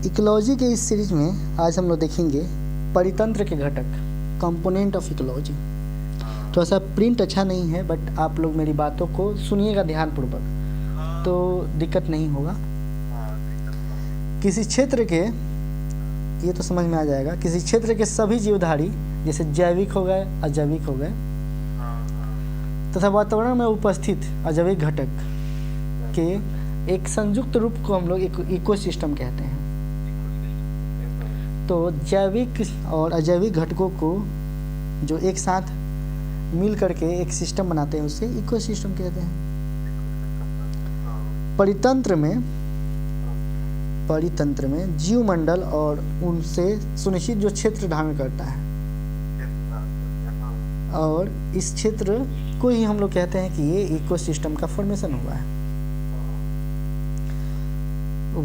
Ecology के इस series में आज हम लोग देखेंगे परितंत्र के घटक, कंपोनेंट ऑफ इकोलॉजी। थोड़ा सा प्रिंट अच्छा नहीं है, बट आप लोग मेरी बातों को सुनिएगा ध्यानपूर्वक तो दिक्कत नहीं होगा। किसी क्षेत्र के, ये तो समझ में आ जाएगा, किसी क्षेत्र के सभी जीवधारी जैसे जैविक हो गए, अजैविक हो गए, तथा वातावरण में उपस्थित अजैविक घटक के एक संयुक्त रूप को हम लोग इकोसिस्टम कहते हैं। तो जैविक और अजैविक घटकों को जो एक साथ मिल करके एक सिस्टम बनाते हैं उसे इकोसिस्टम कहते हैं। परितंत्र में जीवमंडल और उनसे सुनिश्चित जो क्षेत्र धारण करता है, और इस क्षेत्र को ही हम लोग कहते हैं कि ये इकोसिस्टम का फॉर्मेशन हुआ है।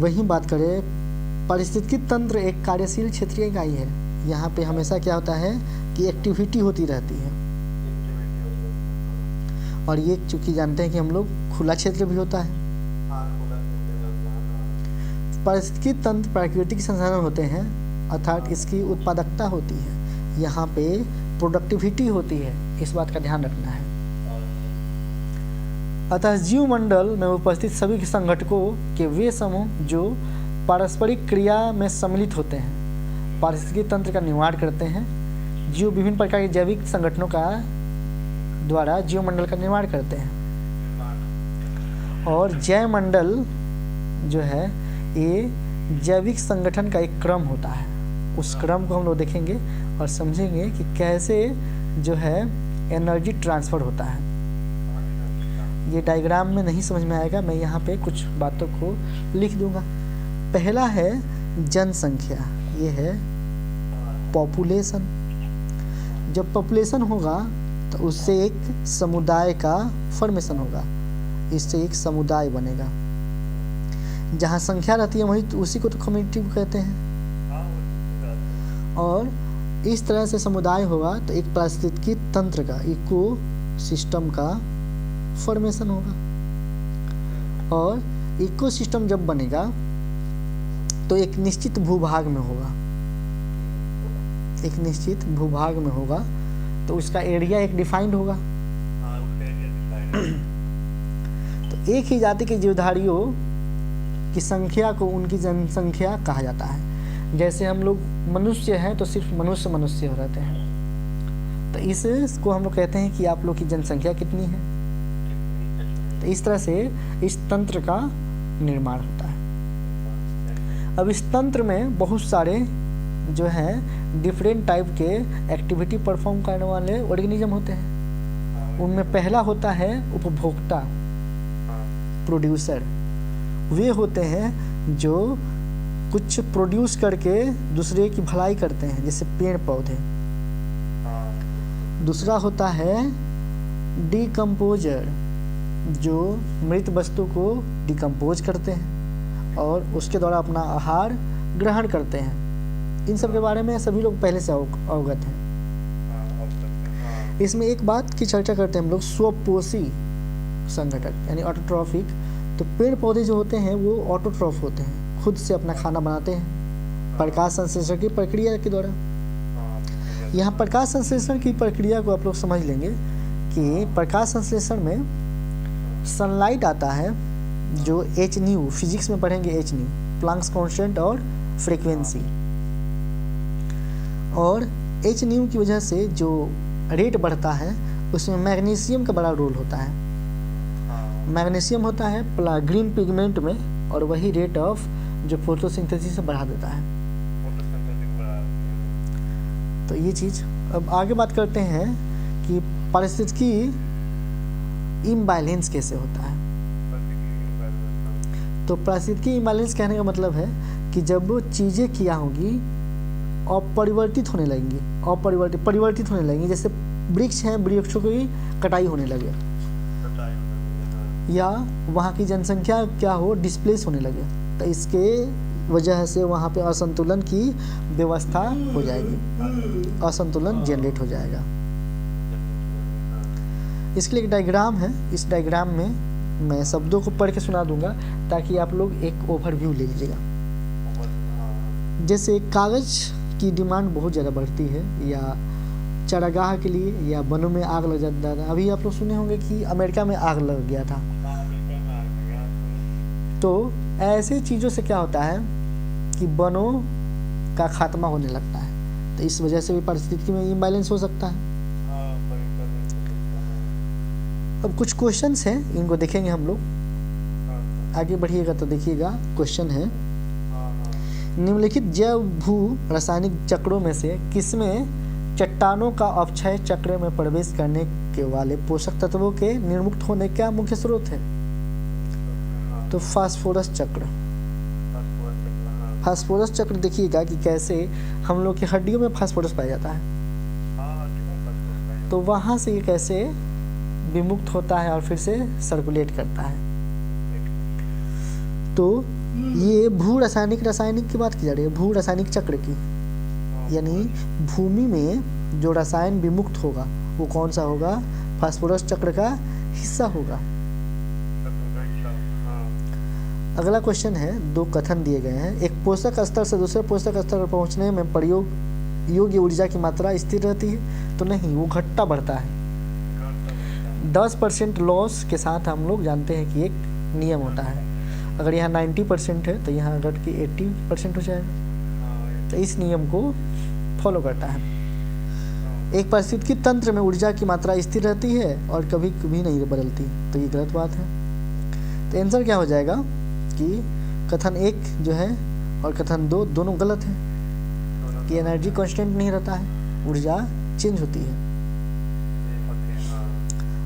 वहीं बात करें, पारिस्थितिकी तंत्र एक कार्यशील क्षेत्रीय इकाई है। यहाँ पे हमेशा क्या होता है कि एक्टिविटी होती रहती है, और ये चूंकि जानते हैं कि हम लोग खुला क्षेत्र भी होता है। पारिस्थितिकी तंत्र प्राकृतिक संसाधन होते हैं, अर्थात इसकी उत्पादकता होती है, यहाँ पे प्रोडक्टिविटी होती है, इस बात का ध्यान रखना है। अतः जीवमंडल में उपस्थित सभी संगठकों के वे समूह जो पारस्परिक क्रिया में सम्मिलित होते हैं, पारिस्थितिकी तंत्र का निर्माण करते हैं। जीव विभिन्न प्रकार के जैविक संगठनों का द्वारा जीवमंडल का निर्माण करते हैं, और जैवमंडल जो है ये जैविक संगठन का एक क्रम होता है। उस क्रम को हम लोग देखेंगे और समझेंगे कि कैसे जो है एनर्जी ट्रांसफर होता है। ये डायग्राम में नहीं समझ में आएगा, मैं यहाँ पे कुछ बातों को लिख दूंगा। पहला है जनसंख्या, ये है पॉपुलेशन। जब पॉपुलेशन होगा तो उससे एक समुदाय का फॉर्मेशन होगा, इससे एक समुदाय बनेगा। जहाँ संख्या रहती है वहीं उसी को तो कम्युनिटी कहते हैं, और इस तरह से समुदाय होगा तो एक पारिस्थितिकी तंत्र का, इको सिस्टम का फॉर्मेशन होगा। और इकोसिस्टम जब बनेगा तो एक निश्चित भूभाग में होगा, एक निश्चित भूभाग में होगा तो उसका एरिया एक डिफाइंड होगा। तो एक ही जाति के जीवधारियों की संख्या को उनकी जनसंख्या कहा जाता है। जैसे हम लोग मनुष्य हैं तो सिर्फ मनुष्य रहते हैं, तो इसको हम लोग कहते हैं कि आप लोग की जनसंख्या कितनी है। तो इस तरह से इस तंत्र का निर्माण होता है। अब इस तंत्र में बहुत सारे जो है डिफरेंट टाइप के एक्टिविटी परफॉर्म करने वाले ऑर्गेनिज्म होते हैं। उनमें पहला होता है उपभोक्ता, प्रोड्यूसर। वे होते हैं जो कुछ प्रोड्यूस करके दूसरे की भलाई करते हैं, जैसे पेड़ पौधे। दूसरा होता है डिकम्पोजर, जो मृत वस्तु को डिकम्पोज करते हैं और उसके द्वारा अपना आहार ग्रहण करते हैं। इन सब के बारे में सभी लोग पहले से अवगत हैं। इसमें एक बात की चर्चा करते हैं हम लोग, स्वपोषी संगठक यानी ऑटोट्रॉफिक। तो पेड़ पौधे जो होते हैं वो ऑटोट्रॉफ होते हैं, खुद से अपना खाना बनाते हैं प्रकाश संश्लेषण की प्रक्रिया के द्वारा। यहाँ प्रकाश संश्लेषण की प्रक्रिया को आप लोग समझ लेंगे कि प्रकाश संश्लेषण में सनलाइट आता है जो एच न्यू, फिजिक्स में पढ़ेंगे एच न्यू, प्लांक्स कांस्टेंट और फ्रीक्वेंसी। और एच न्यू की वजह से जो रेट बढ़ता है उसमें मैग्नीशियम का बड़ा रोल होता है। मैग्नीशियम होता है ग्रीन पिगमेंट में, और वही रेट ऑफ जो फोटोसिंथेसिस से बढ़ा देता है। तो ये चीज़। अब आगे बात करते हैं कि पारिस्थितिकी इम्बैलेंस कैसे होता है। तो पारिस्थितिकी इम्बैलेंस कहने का मतलब है कि जब चीज़ें क्या होंगी अपरिवर्तित होने लगेंगी, परिवर्तित होने लगेंगी। जैसे वृक्ष हैं, वृक्षों की कटाई होने लगे, या वहाँ की जनसंख्या क्या हो, डिस्प्लेस होने लगे, तो इसके वजह से वहाँ पे असंतुलन की व्यवस्था हो जाएगी, असंतुलन जनरेट हो जाएगा। इसके लिए एक डायग्राम है, इस डायग्राम में मैं शब्दों को पढ़ के सुना दूंगा ताकि आप लोग एक ओवरव्यू ले लीजिएगा। जैसे कागज़ की डिमांड बहुत ज़्यादा बढ़ती है, या चारागाह के लिए, या वनों में आग लग जाता है। अभी आप लोग सुने होंगे कि अमेरिका में आग लग गया था। तो ऐसे चीज़ों से क्या होता है कि वनों का खात्मा होने लगता है, तो इस वजह से भी परिस्थिति में इम्बैलेंस हो सकता है। अब कुछ क्वेश्चंस हैं, इनको देखेंगे हम लोग। आगे बढ़िएगा तो देखिएगा, क्वेश्चन है निम्नलिखित जैव भू रासायनिक चक्रों में से किसमें चट्टानों का अपक्षय चक्र में प्रवेश करने के वाले पोषक तत्वों के निर्मुक्त होने का मुख्य स्रोत है? तो फास्फोरस चक्र। फास्फोरस चक्र देखिएगा कि कैसे हम लोग की हड्डियों में फास्फोरस पाया जाता है, तो वहाँ से ये कैसे विमुक्त होता है और फिर से सर्कुलेट करता है। तो ये भू रासायनिक की बात की जा रही है, भू रासायनिक चक्र की, यानी भूमि में जो रसायन विमुक्त होगा वो कौन सा होगा? फास्फोरस चक्र का हिस्सा होगा। अगला क्वेश्चन है, दो कथन दिए गए हैं। एक पोषक स्तर से दूसरे पोषक स्तर पर पहुंचने में प्रयोग योग्य ऊर्जा की मात्रा स्थिर रहती है? तो नहीं, वो घटता बढ़ता है। 10% लॉस के साथ हम लोग जानते हैं कि एक नियम होता है, अगर यहाँ 90% है तो यहाँ घट के 80% हो जाएगा, तो इस नियम को फॉलो करता है। एक पारिस्थितिकी तंत्र में ऊर्जा की मात्रा स्थिर रहती है और कभी कभी नहीं बदलती, तो ये गलत बात है। तो आंसर क्या हो जाएगा कि कथन 1 जो है और कथन 2 दोनों गलत है, कि एनर्जी कांस्टेंट नहीं रहता है, ऊर्जा चेंज होती है।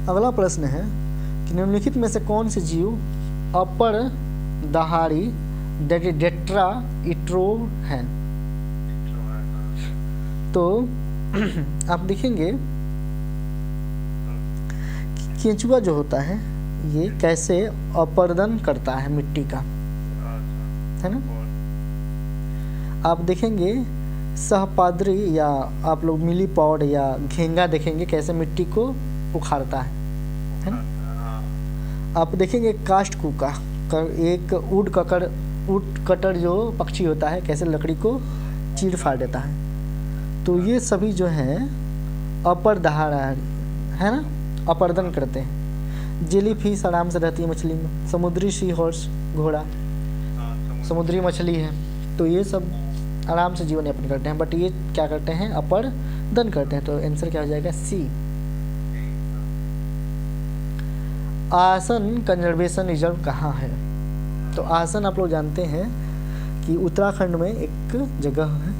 अगला प्रश्न है कि निम्नलिखित में से कौन से जीव अपर दहाड़ी डेट्रा इट्रो हैं? तो आप देखेंगे केंचुआ जो होता है ये कैसे अपर्दन करता है मिट्टी का, है ना। आप देखेंगे सहपाद्री या आप लोग मिलीपॉड या घेंगा देखेंगे कैसे मिट्टी को उखाड़ता है ना। आप देखेंगे कास्ट कुका, एक ऊड कटर जो पक्षी होता है कैसे लकड़ी को चीर फाड़ देता है। तो ये सभी जो है अपर दहाड़ा है ना, अपर्दन करते हैं। जेली फिश आराम से रहती है मछली में, समुद्री सी हॉर्स घोड़ा समुद्री मछली है, तो ये सब आराम से जीवन यापन करते हैं, बट ये क्या करते हैं? अपर्दन करते हैं। तो आंसर क्या हो जाएगा? सी। आसन कंजर्वेशन रिजर्व कहाँ है? तो आसन आप लोग जानते हैं कि उत्तराखंड में एक जगह है।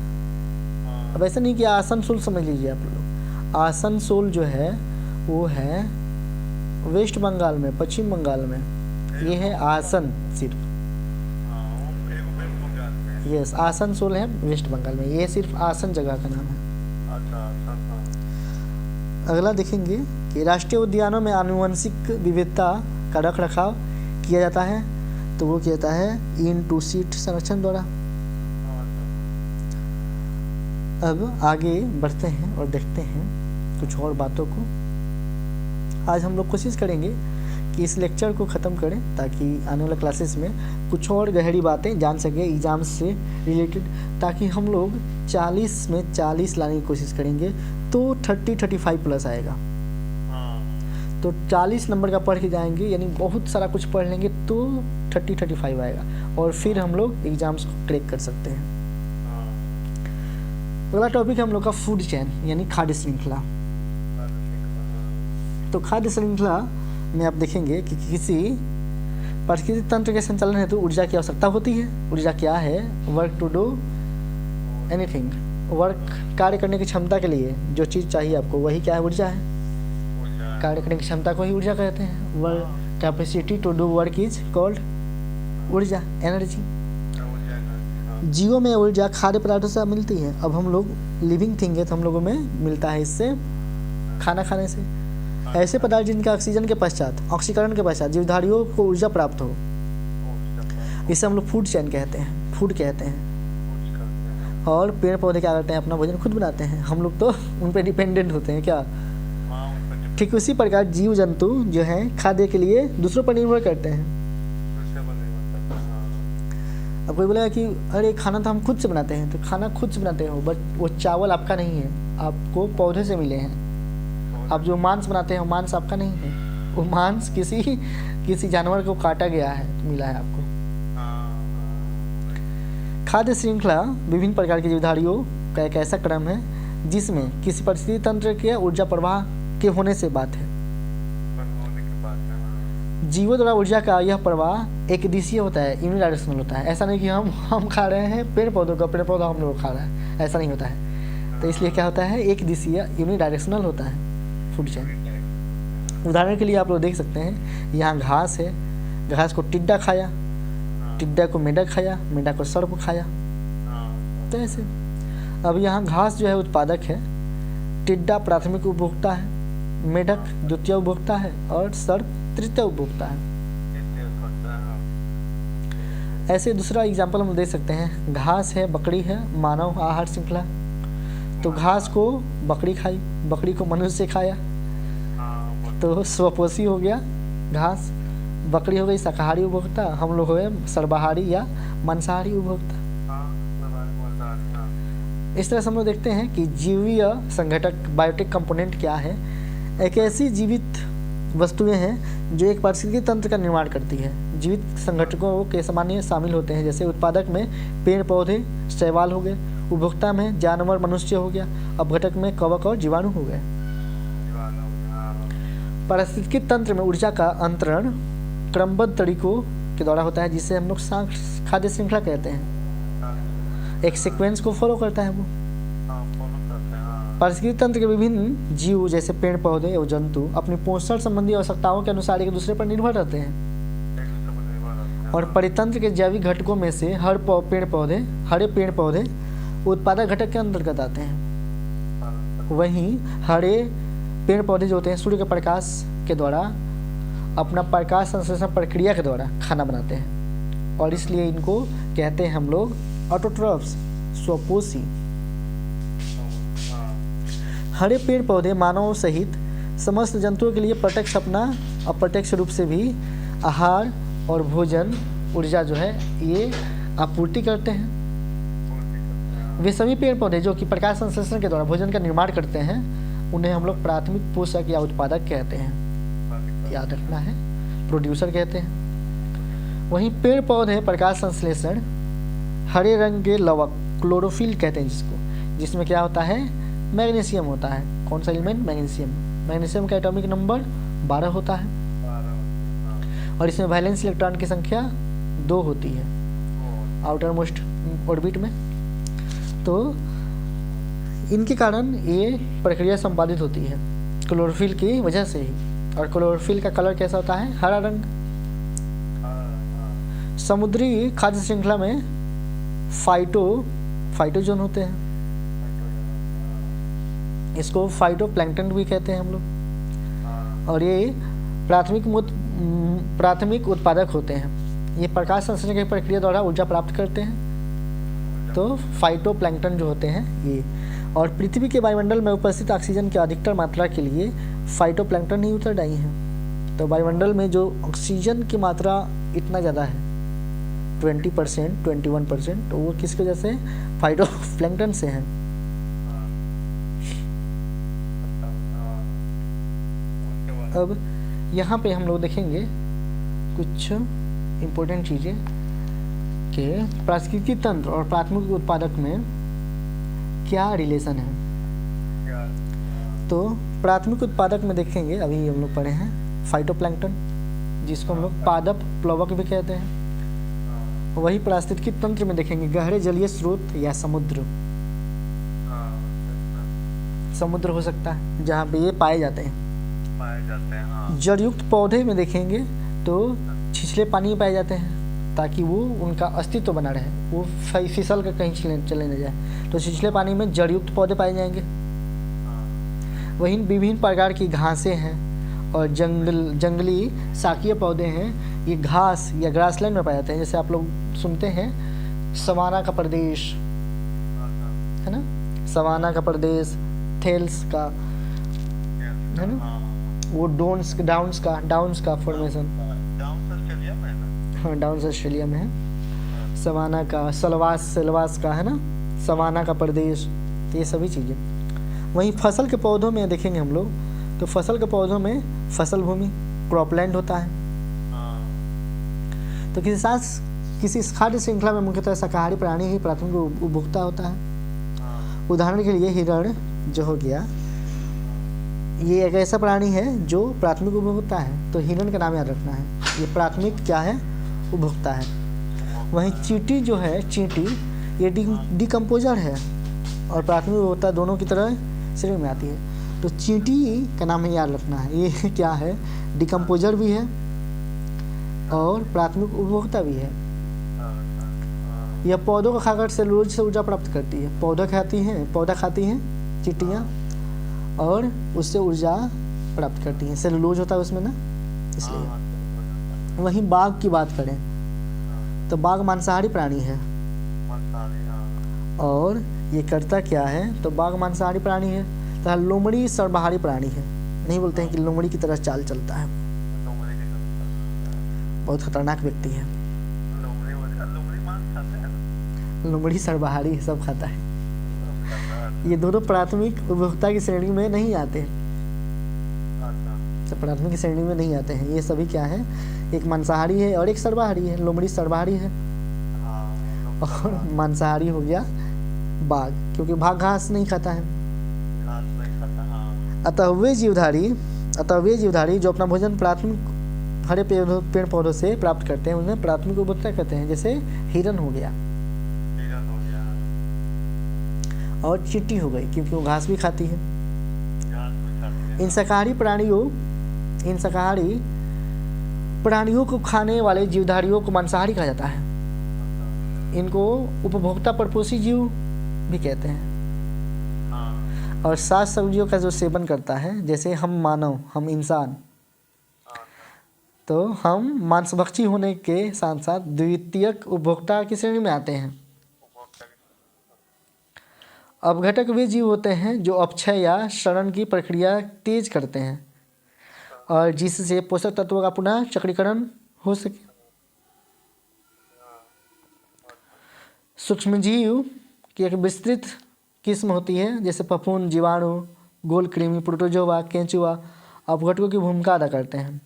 अब ऐसा नहीं कि आसनसोल समझ लीजिए आप लोग, आसनसोल जो है वो है वेस्ट बंगाल में, पश्चिम बंगाल में। ये है आसन सिर्फ, यस आसनसोल है वेस्ट बंगाल में, ये सिर्फ आसन जगह का नाम है। अगला देखेंगे कि राष्ट्रीय उद्यानों में आनुवंशिक विविधता का रख रखाव किया जाता है, तो वो किया जाता है इन टू सीट संरक्षण द्वारा। अब आगे बढ़ते हैं और देखते हैं कुछ और बातों को। आज हम लोग कोशिश करेंगे कि इस लेक्चर को ख़त्म करें ताकि आने वाले क्लासेस में कुछ और गहरी बातें जान सकें एग्ज़ाम से रिलेटेड, ताकि हम लोग 40 में 40 लाने की कोशिश करेंगे तो 30-35 प्लस आएगा। तो 40 नंबर का पढ़ के जाएंगे, यानी बहुत सारा कुछ पढ़ लेंगे तो 30-35 आएगा, और फिर हम लोग एग्ज़ाम्स को क्रैक कर सकते हैं। अगला टॉपिक है हम लोग का फूड चेन, यानी खाद्य श्रृंखला। तो खाद्य श्रृंखला में आप देखेंगे कि किसी पारिस्थितिक तंत्र के संचालन हेतु तो ऊर्जा की आवश्यकता होती है। ऊर्जा क्या है? Work to do anything, work कार्य करने की क्षमता के लिए जो चीज़ चाहिए आपको वही क्या है? ऊर्जा है। कार्य करने की क्षमता को ही ऊर्जा कहते हैं। Work capacity to do work is called ऊर्जा, एनर्जी। जीवों में ऊर्जा खाद्य पदार्थों से मिलती है। अब हम लोग लिविंग थिंग है तो हम लोगों में मिलता है इससे खाना खाने से। ऐसे पदार्थ जिनका ऑक्सीजन के पश्चात, ऑक्सीकरण के पश्चात जीवधारियों को ऊर्जा प्राप्त हो, इसे हम लोग फूड चेन कहते हैं, फूड कहते हैं। और पेड़ पौधे क्या करते हैं? अपना भोजन खुद बनाते हैं, हम लोग तो उन पर डिपेंडेंट होते हैं क्या। ठीक उसी प्रकार जीव जंतु जो हैं खाद्य के लिए दूसरों पर निर्भर करते हैं। अब कोई बोलेगा कि अरे खाना तो हम खुद से बनाते हैं, तो खाना खुद से बनाते हो बट वो चावल आपका नहीं है, आपको पौधे से मिले हैं। आप जो मांस बनाते हैं वो मांस आपका नहीं है, वो मांस किसी जानवर को काटा गया है, मिला है आपको। खाद्य श्रृंखला विभिन्न प्रकार की जीवधारियों का एक ऐसा क्रम है जिसमें किसी परिस्थिति तंत्र के ऊर्जा प्रवाह के होने से बात है। जीवों द्वारा ऊर्जा का यह प्रवाह एक दिशीय होता है, यूनिडायरेक्शनल होता है। ऐसा नहीं कि हम खा रहे हैं पेड़ पौधों का, पेड़ पौधा हम लोग खा रहा है, ऐसा नहीं होता है। तो इसलिए क्या होता है, एक दिशीय यूनिडायरेक्शनल होता है फूड चेन। उदाहरण के लिए आप लोग देख सकते हैं, यहाँ घास है, घास को टिड्डा खाया, टिड्डा को मेढक खाया, मेढक को सर्प खाया। तो ऐसे अब यहाँ घास जो है उत्पादक है, टिड्डा प्राथमिक उपभोक्ता है, मेढक द्वितीय उपभोक्ता है और सर्प तृतीय उपभोक्ता है। ऐसे दूसरा एग्जाम्पल हम दे सकते हैं, घास है, बकरी है, मानव आहार श्रृंखला। तो घास को बकरी खाई, बकरी को मनुष्य खाया, तो स्वपोषी हो गया घास। बकरी हो गई शाकाहारी उपभोक्ता, हम लोग हो गए सर्वाहारी या मांसाहारी उपभोक्ता। इस तरह से हम लोग देखते हैं कि जीवीय संघटक बायोटिक कंपोनेंट क्या है। एक ऐसी जीवित वस्तुएं हैं जो एक पारिस्थितिकी तंत्र का निर्माण करती है। जीवित संघटकों के सामान्य शामिल होते हैं, जैसे उत्पादक में पेड़ पौधे शैवाल हो गए, उपभोक्ता में जानवर मनुष्य हो गया, अपघटक में कवक और जीवाणु हो गए। पारिस्थितिकी तंत्र में ऊर्जा का अंतरण क्रमबद्ध तरीकों के द्वारा होता है, जिसे हम लोग खाद्य श्रृंखला कहते हैं। एक सीक्वेंस को फॉलो करता है वो। पारिस्थितिकी तंत्र के विभिन्न जीव जैसे पेड़ पौधे और जंतु अपनी पोषण संबंधी आवश्यकताओं के अनुसार एक दूसरे पर निर्भर रहते हैं। और परितंत्र के जैविक घटकों में से हरे पेड़ पौधे उत्पादक घटक के अंतर्गत आते हैं। वहीं हरे पेड़ पौधे जो होते हैं सूर्य के प्रकाश के द्वारा अपना प्रकाश संश्लेषण प्रक्रिया के द्वारा खाना बनाते हैं, और इसलिए इनको कहते हैं हम लोग ऑटोट्रॉफ्स, स्वपोषी। हरे पेड़ पौधे मानव सहित समस्त जंतुओं के लिए प्रत्यक्ष अपना अप्रत्यक्ष रूप से भी आहार और भोजन ऊर्जा जो है ये आपूर्ति करते हैं। वे सभी पेड़ पौधे जो कि प्रकाश संश्लेषण के द्वारा भोजन का निर्माण करते हैं, उन्हें हम लोग प्राथमिक पोषक या उत्पादक कहते हैं, याद रखना है, प्रोड्यूसर कहते हैं। वहीं पेड़ पौधे प्रकाश संश्लेषण हरे रंग के लवक क्लोरोफिल कहते हैं जिसमें क्या होता है, मैग्नीशियम होता है। कौन सा एलिमेंट, मैग्नीशियम। मैग्नीशियम का एटॉमिक नंबर 12 होता है और इसमें वैलेंस इलेक्ट्रॉन की संख्या 2 होती है आउटर मोस्ट ऑर्बिट में। तो इनके कारण ये प्रक्रिया संपादित होती है क्लोरोफिल की वजह से ही। और क्लोरोफिल का कलर कैसा होता है, हरा रंग। समुद्री खाद्य श्रृंखला में फाइटोजोन होते हैं, इसको फाइटोप्लैंक्टन भी कहते हैं हम लोग। और ये प्राथमिक उत्पादक होते हैं, ये प्रकाश संश्लेषण की प्रक्रिया द्वारा ऊर्जा प्राप्त करते हैं। तो फाइटोप्लैंक्टन जो होते हैं ये, और पृथ्वी के वायुमंडल में उपस्थित ऑक्सीजन की अधिकतर मात्रा के लिए फाइटोप्लैंक्टन ही उत्तरदायी हैं। तो वायुमंडल में जो ऑक्सीजन की मात्रा इतना ज़्यादा है 20%, 21%, तो वो किसकी वजह से, फाइटोप्लैंक्टन से हैं। अब यहाँ पे हम लोग देखेंगे कुछ इम्पोर्टेंट चीज़ें कि पारिस्थितिकी तंत्र और प्राथमिक उत्पादक में क्या रिलेशन है। तो प्राथमिक उत्पादक में देखेंगे, अभी हम लोग पढ़े हैं फाइटोप्लैंक्टन, जिसको हम लोग पादप प्लवक भी कहते हैं। वही पारिस्थितिकी तंत्र में देखेंगे गहरे जलीय स्रोत या समुद्र हो सकता है जहाँ पे ये पाए जाते हैं। जड़युक्त पौधे में देखेंगे तो छिछले पानी में पाए जाते हैं ताकि वो उनका अस्तित्व बना रहे, वो फिसल कर कहीं चले न जाए। तो छिछले पानी में जड़युक्त पौधे पाए जाएंगे। वहीं विभिन्न प्रकार की घासें हैं और जंगली शाकीय पौधे हैं, ये घास या ग्रासलैंड में पाए जाते हैं। जैसे आप लोग सुनते हैं सवाना का प्रदेश है ना, सवाना का प्रदेश, थेल्स का है ना, वो डाउन्स का फॉर्मेशन, हाँ डाउन्स ऑस्ट्रेलिया में है। सवाना का, सलवास का, है ना, सवाना का प्रदेश, तो ये सभी चीज़ें। वहीं फसल के पौधों में देखेंगे हम लोग, तो फसल के पौधों में फसल भूमि, क्रॉपलैंड होता है। तो किसी खाद्य श्रृंखला में मुख्यतः शाकाहारी प्राणी ही प्राथमिक उपभोक्ता होता है। उदाहरण के लिए हिरण जो हो गया, ये एक ऐसा प्राणी है जो प्राथमिक उपभोक्ता है, तो हिरण का नाम याद रखना है, ये प्राथमिक क्या है, उपभोक्ता है। वहीं चींटी जो है, चींटी ये डिकम्पोजर है और प्राथमिक उपभोक्ता दोनों की तरह श्रेणी में आती है। तो चींटी का नाम ही याद रखना है, ये क्या है, डिकम्पोजर भी है और प्राथमिक उपभोक्ता भी है। यह पौधों को खाकर सेलुलोज से ऊर्जा प्राप्त करती है। पौधा खाती हैं चींटियाँ और उससे ऊर्जा प्राप्त करती हैं। सेलुलोज होता है उसमें ना, इसलिए। वहीं बाघ की बात करें तो बाघ मांसाहारी प्राणी है और ये करता क्या है, तो बाघ मांसाहारी प्राणी है तथा लोमड़ी सर्वाहारी प्राणी है। नहीं बोलते हैं कि लोमड़ी की तरह चाल चलता है, बहुत खतरनाक व्यक्ति है। लोमड़ी सर्वाहारी सब खाता है। ये दोनों प्राथमिक उपभोक्ता की श्रेणी में नहीं आते हैं, प्राथमिक श्रेणी में नहीं आते हैं। ये सभी क्या है, एक मांसाहारी है और एक सर्वाहारी है। लोमड़ी सर्वाहारी है और मांसाहारी हो गया बाघ, क्योंकि बाघ घास नहीं खाता है। अतः वे जीवधारी जो अपना भोजन प्राथमिक हरे पेड़ पौधों से प्राप्त करते हैं उन्हें प्राथमिक उपभोक्ता कहते हैं। जैसे हिरन हो गया और चींटी हो गई, क्योंकि वो घास भी खाती है। इन शाकाहारी प्राणियों को खाने वाले जीवधारियों को मांसाहारी कहा जाता है। इनको उपभोक्ता परपोषी जीव भी कहते हैं। और साग सब्जियों का जो सेवन करता है, जैसे हम मानव, हम इंसान, तो हम मांसभक्षी होने के साथ साथ द्वितीयक उपभोक्ता की श्रेणी में आते हैं। अपघटक वे जीव होते हैं जो अपक्षय या क्षरण की प्रक्रिया तेज करते हैं और जिससे पोषक तत्वों का पुनः चक्रीकरण हो सके। सूक्ष्मजीव की एक विस्तृत किस्म होती है, जैसे फफूंद, जीवाणु, गोल कृमि, प्रोटोजोआ, केंचुआ अपघटकों की भूमिका अदा करते हैं।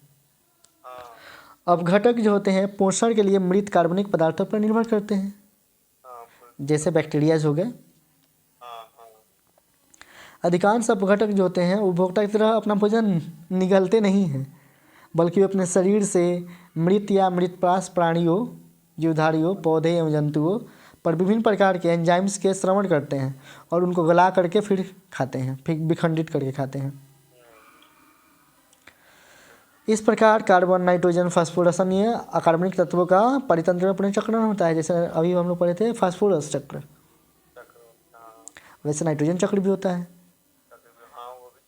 अपघटक जो होते हैं पोषण के लिए मृत कार्बनिक पदार्थों पर निर्भर करते हैं, जैसे बैक्टीरियाज हो गए। अधिकांश अपघटक जो होते हैं उपभोक्ता की तरह अपना भोजन निगलते नहीं हैं, बल्कि वे अपने शरीर से मृत या मृतप्राय प्राणियों, जीवधारियों, पौधे एवं जंतुओं पर विभिन्न प्रकार के एंजाइम्स के श्रवण करते हैं और उनको गला करके फिर खाते हैं, फिर विखंडित करके खाते हैं। इस प्रकार कार्बन, नाइट्रोजन, फास्फोरस अन्य अकार्बनिक तत्वों का परितंत्र में पुनर्चक्रण होता है। जैसे अभी हम लोग पढ़े थे फास्फोरस चक्र, वैसे नाइट्रोजन चक्र भी होता है।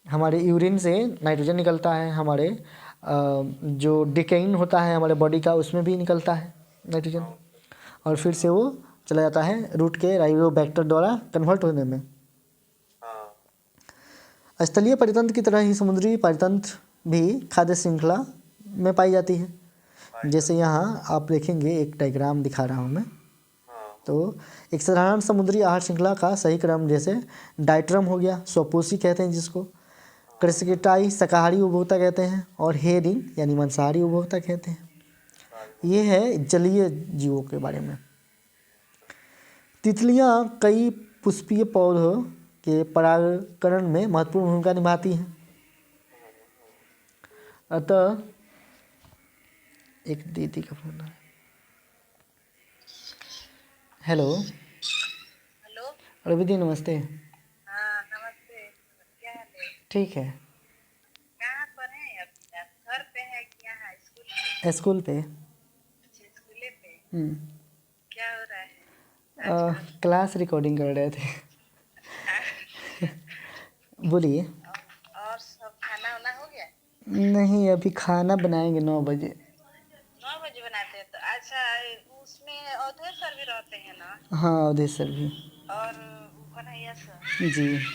हमारे यूरिन से नाइट्रोजन निकलता है, हमारे जो डिकेइन होता है हमारे बॉडी का, उसमें भी निकलता है नाइट्रोजन, और फिर से वो चला जाता है रूट के राइबोबैक्टर द्वारा कन्वर्ट होने में। स्थलीय परितंत्र की तरह ही समुद्री परितंत्र भी खाद्य श्रृंखला में पाई जाती है। जैसे यहाँ आप देखेंगे, एक डायग्राम दिखा रहा हूँ मैं, तो एक साधारण समुद्री आहार श्रृंखला का सही क्रम जैसे डायट्रम हो गया, स्वपोषी कहते हैं जिसको, क्रस्टेटाई शाकाहारी उपभोक्ता कहते हैं और हेरिंग यानी मांसाहारी उपभोक्ता कहते हैं। ये है जलीय जीवों के बारे में। तितलियाँ कई पुष्पीय पौधों के परागकरण में महत्वपूर्ण भूमिका निभाती हैं। अतः एक दीदी का फोन है। हेलो रवि, नमस्ते। हाँ नमस्ते, क्या हाल है? ठीक है। कहाँ पर हैं आप? घर पे है कि यहाँ स्कूल पे? स्कूल पे। अच्छा, स्कूले पे। क्या हो रहा है? क्लास रिकॉर्डिंग कर रहे थे। बोलिए। और सब खाना वाना हो गया? नहीं, अभी खाना बनाएंगे 9 बजे। 9 बजे बनाते हैं? तो अच्छा, उसमें अवधेश सर भी रहते हैं ना? हाँ, अवधेश सर भी। और कन्हैया सर? जी।